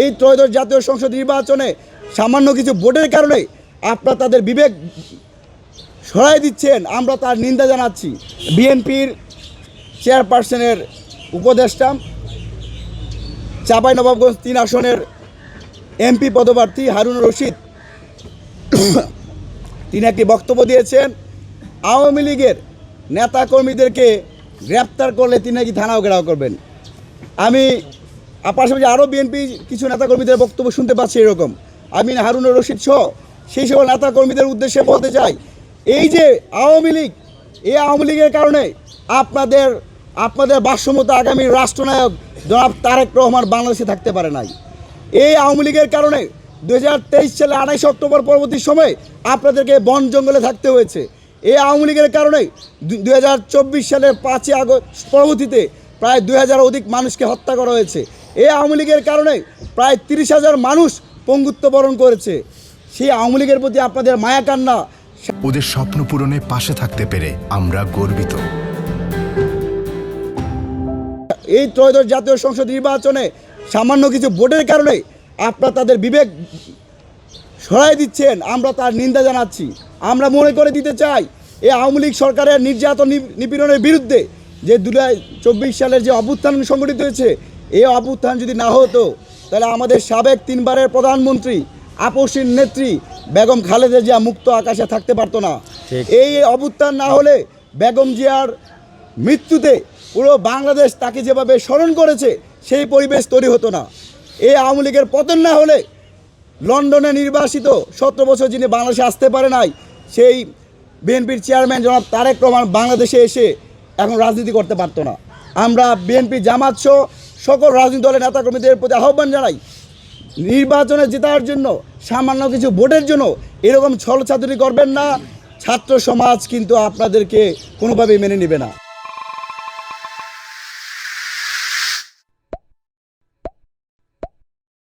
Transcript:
এই ত্রয়োদশ জাতীয় সংসদ নির্বাচনে সামান্য কিছু ভোটের কারণে আপনারা তাদের বিবেক সরাই দিচ্ছেন, আমরা তার নিন্দা জানাচ্ছি। বিএনপির চেয়ারপারসনের উপদেষ্টা চাঁপাইনবাবগঞ্জ 3 আসনের এমপি পদপ্রার্থী হারুনুর রশিদ তিনি একটি বক্তব্য দিয়েছেন, আওয়ামী লীগের নেতাকর্মীদেরকে গ্রেপ্তার করলে তিনি নাকি থানাও ঘেরাও করবেন। আমি পাশাপাশি আরও বিএনপি কিছু নেতাকর্মীদের বক্তব্য শুনতে পাচ্ছি এরকম। আমি হারুনুর রশিদ সহ সেই সকল নেতাকর্মীদের উদ্দেশ্যে বলতে চাই, এই যে আওয়ামী লীগ, এই আওয়ামী লীগের কারণে আপনাদের ভাষ্যমতো আগামী রাষ্ট্রনায়ক জনাব তারেক রহমান বাংলাদেশে থাকতে পারে নাই। এই আওয়ামী লীগের কারণে 2023 সালে 28 অক্টোবর পরবর্তী সময়ে আপনাদেরকে বন জঙ্গলে থাকতে হয়েছে। এই আওয়ামী লীগের কারণে 2024 সালের 5 আগস্ট পরবর্তীতে প্রায় 2000 অধিক মানুষকে হত্যা করা হয়েছে। এই আওয়ামী লীগের কারণে প্রায় 30,000 মানুষ পঙ্গুত্ব বরণ করেছে। সেই আওয়ামী লীগের প্রতি আপনাদের মায়া কান্না। ওদের স্বপ্ন পূরণে পাশে থাকতে পেরে আমরা গর্বিত। এই ত্রয়োদশ জাতীয় সংসদ নির্বাচনে সামান্য কিছু ভোটের কারণে আপনারা তাদের বিবেক সরাই দিচ্ছেন, আমরা তার নিন্দা জানাচ্ছি। আমরা মনে করে দিতে চাই, এই আওয়ামী লীগ সরকারের নির্যাতন নিপীড়নের বিরুদ্ধে যে 2024 সালের যে অভ্যুত্থান সংগঠিত হয়েছে, এই অভ্যুত্থান যদি না হতো তাহলে আমাদের সাবেক 3 বারের প্রধানমন্ত্রী আপসীর নেত্রী বেগম খালেদা জিয়া মুক্ত আকাশে থাকতে পারতো না। এই অভ্যুত্থান না হলে বেগম জিয়ার মৃত্যুতে পুরো বাংলাদেশ তাকে যেভাবে স্মরণ করেছে সেই পরিবেশ তৈরি হতো না। এই আওয়ামী লীগের পতন না হলে লন্ডনে নির্বাসিত 17 বছর যিনি বাংলাদেশে আসতে পারে নাই, সেই বিএনপির চেয়ারম্যান জনাব তারেক রহমান বাংলাদেশে এসে এখন রাজনীতি করতে পারতো না। আমরা বিএনপি জামাত সহ সকল রাজনৈতিক দলের নেতাকর্মীদের প্রতি আহ্বান জানাই, নির্বাচনে জেতার জন্য সামান্য কিছু ভোটের জন্য এরকম ছলচাতুরি করবেন না। ছাত্র সমাজ কিন্তু আপনাদেরকে কোনোভাবেই মেনে নেবে না।